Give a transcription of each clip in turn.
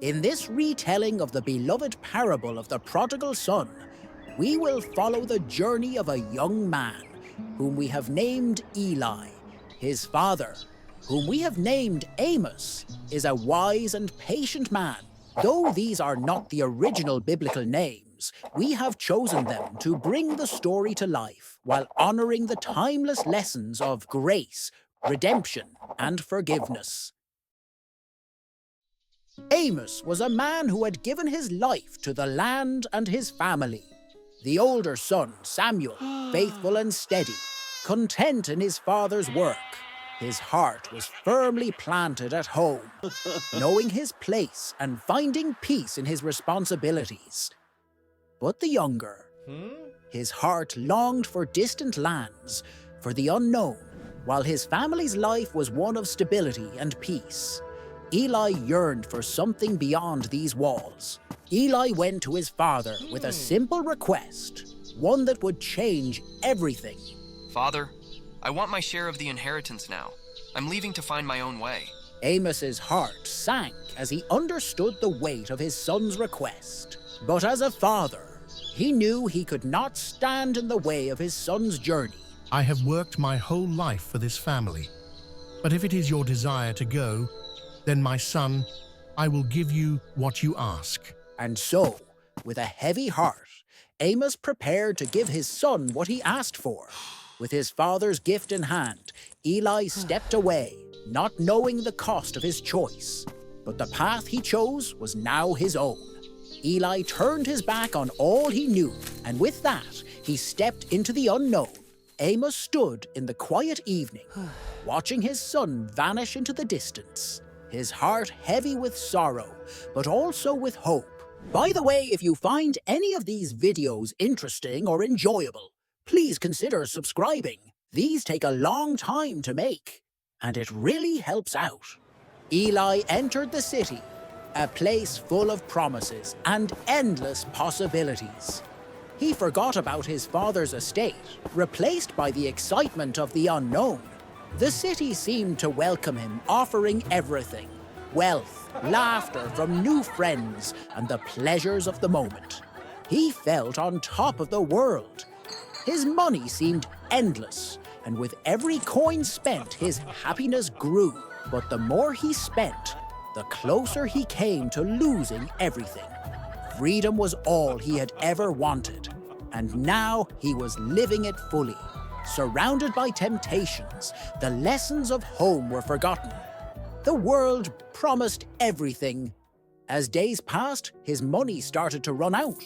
In this retelling of the beloved parable of the prodigal son, we will follow the journey of a young man, whom we have named Eli. His father, whom we have named Amos, is a wise and patient man. Though these are not the original biblical names, we have chosen them to bring the story to life while honoring the timeless lessons of grace, redemption, and forgiveness. Amos was a man who had given his life to the land and his family. The older son, Samuel, faithful and steady, content in his father's work. His heart was firmly planted at home, knowing his place and finding peace in his responsibilities. But the younger, his heart longed for distant lands, for the unknown, while his family's life was one of stability and peace. Eli yearned for something beyond these walls. Eli went to his father with a simple request, one that would change everything. Father, I want my share of the inheritance now. I'm leaving to find my own way. Amos's heart sank as he understood the weight of his son's request. But as a father, he knew he could not stand in the way of his son's journey. I have worked my whole life for this family. But if it is your desire to go, then my son, I will give you what you ask. And so, with a heavy heart, Amos prepared to give his son what he asked for. With his father's gift in hand, Eli stepped away, not knowing the cost of his choice. But the path he chose was now his own. Eli turned his back on all he knew, and with that, he stepped into the unknown. Amos stood in the quiet evening, watching his son vanish into the distance, his heart heavy with sorrow, but also with hope. By the way, if you find any of these videos interesting or enjoyable, please consider subscribing. These take a long time to make, and it really helps out. Eli entered the city, a place full of promises and endless possibilities. He forgot about his father's estate, replaced by the excitement of the unknown. The city seemed to welcome him, offering everything: wealth, laughter from new friends, and the pleasures of the moment. He felt on top of the world. His money seemed endless, and with every coin spent, his happiness grew. But the more he spent, the closer he came to losing everything. Freedom was all he had ever wanted, and now he was living it fully. Surrounded by temptations, the lessons of home were forgotten. The world promised everything. As days passed, his money started to run out.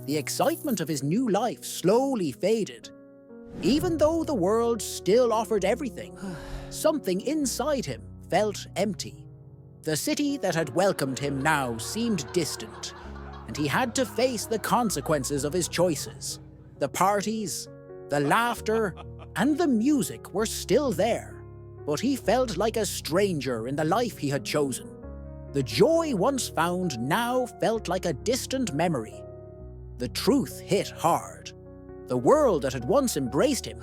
The excitement of his new life slowly faded. Even though the world still offered everything, something inside him felt empty. The city that had welcomed him now seemed distant, and he had to face the consequences of his choices. The parties, the laughter, and the music were still there, but he felt like a stranger in the life he had chosen. The joy once found now felt like a distant memory. The truth hit hard. The world that had once embraced him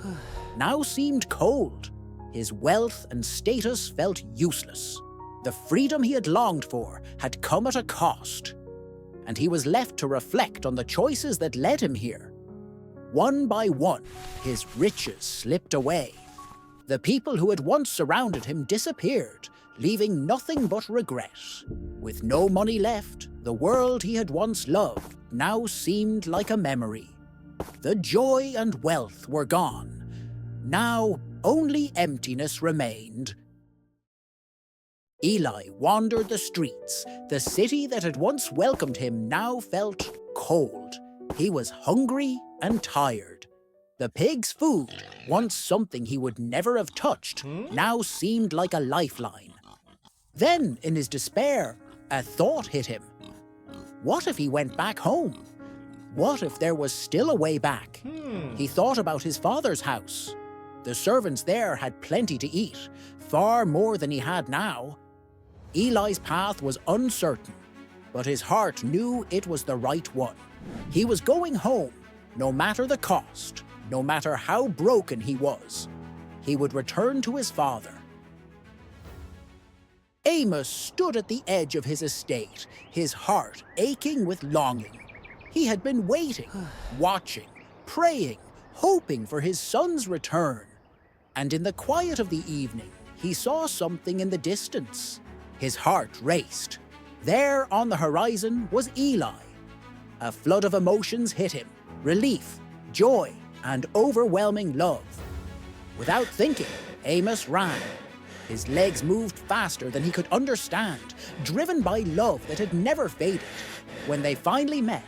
now seemed cold. His wealth and status felt useless. The freedom he had longed for had come at a cost, and he was left to reflect on the choices that led him here. One by one, his riches slipped away. The people who had once surrounded him disappeared, leaving nothing but regret. With no money left, the world he had once loved now seemed like a memory. The joy and wealth were gone. Now only emptiness remained. Eli wandered the streets. The city that had once welcomed him now felt cold. He was hungry and tired. The pig's food, once something he would never have touched, now seemed like a lifeline. Then, in his despair, a thought hit him. What if he went back home? What if there was still a way back? He thought about his father's house. The servants there had plenty to eat, far more than he had now. Eli's path was uncertain, but his heart knew it was the right one. He was going home, no matter the cost, no matter how broken he was. He would return to his father. Amos stood at the edge of his estate, his heart aching with longing. He had been waiting, watching, praying, hoping for his son's return. And in the quiet of the evening, he saw something in the distance. His heart raced. There on the horizon was Eli. A flood of emotions hit him: relief, joy, and overwhelming love. Without thinking, Amos ran. His legs moved faster than he could understand, driven by love that had never faded. When they finally met,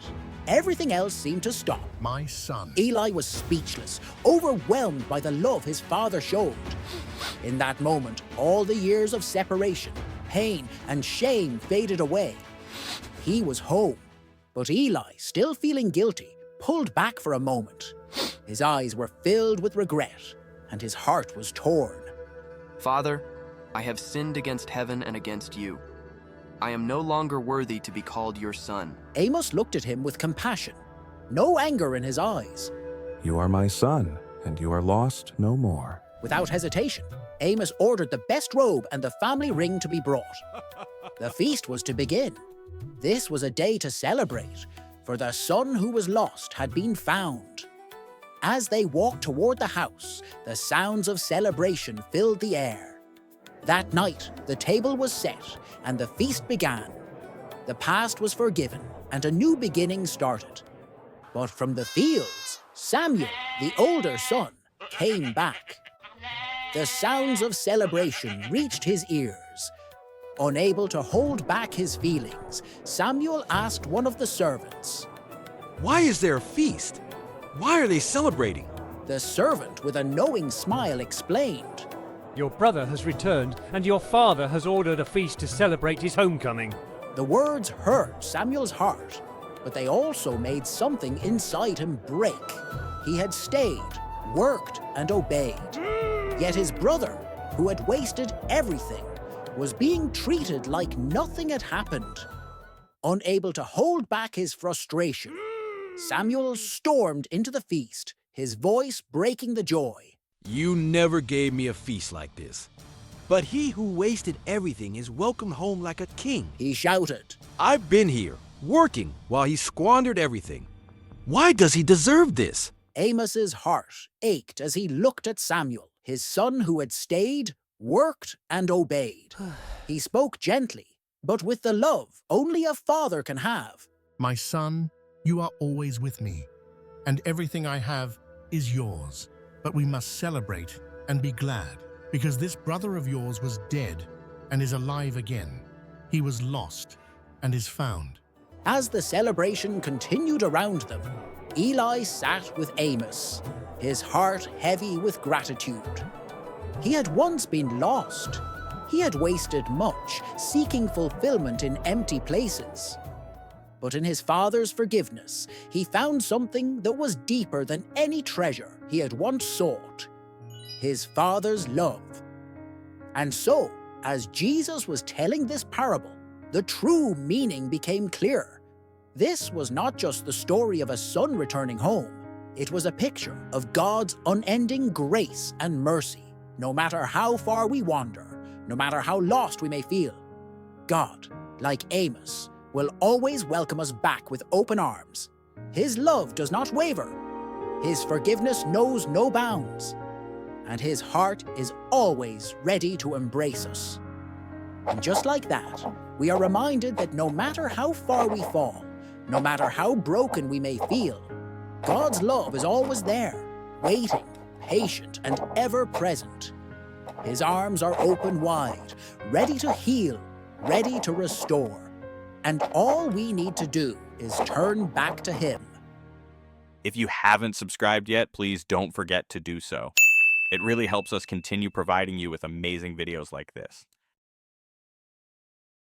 everything else seemed to stop. My son. Eli was speechless, overwhelmed by the love his father showed. In that moment, all the years of separation, pain, and shame faded away. He was home, but Eli, still feeling guilty, pulled back for a moment. His eyes were filled with regret, and his heart was torn. Father, I have sinned against heaven and against you. I am no longer worthy to be called your son. Amos looked at him with compassion, no anger in his eyes. You are my son, and you are lost no more. Without hesitation, Amos ordered the best robe and the family ring to be brought. The feast was to begin. This was a day to celebrate, for the son who was lost had been found. As they walked toward the house, the sounds of celebration filled the air. That night, the table was set and the feast began. The past was forgiven and a new beginning started. But from the fields, Samuel, the older son, came back. The sounds of celebration reached his ears. Unable to hold back his feelings, Samuel asked one of the servants, "Why is there a feast? Why are they celebrating?" The servant, with a knowing smile, explained, Your brother has returned, and your father has ordered a feast to celebrate his homecoming. The words hurt Samuel's heart, but they also made something inside him break. He had stayed, worked, and obeyed. Yet his brother, who had wasted everything, was being treated like nothing had happened. Unable to hold back his frustration, Samuel stormed into the feast, his voice breaking the joy. "You never gave me a feast like this. But he who wasted everything is welcomed home like a king. He shouted. I've been here, working, while he squandered everything. Why does he deserve this?" Amos's heart ached as he looked at Samuel, his son who had stayed, worked, and obeyed. He spoke gently, but with the love only a father can have. My son, you are always with me, and everything I have is yours. But we must celebrate and be glad, because this brother of yours was dead and is alive again. He was lost and is found. As the celebration continued around them, Eli sat with Amos, his heart heavy with gratitude. He had once been lost. He had wasted much, seeking fulfillment in empty places. But in his father's forgiveness, he found something that was deeper than any treasure he had once sought: his father's love. And so, as Jesus was telling this parable, the true meaning became clear. This was not just the story of a son returning home. It was a picture of God's unending grace and mercy. No matter how far we wander, no matter how lost we may feel, God, like Amos, will always welcome us back with open arms. His love does not waver. His forgiveness knows no bounds. And his heart is always ready to embrace us. And just like that, we are reminded that no matter how far we fall, no matter how broken we may feel, God's love is always there, waiting, patient, and ever present. His arms are open wide, ready to heal, ready to restore. And all we need to do is turn back to him. If you haven't subscribed yet, please don't forget to do so. It really helps us continue providing you with amazing videos like this.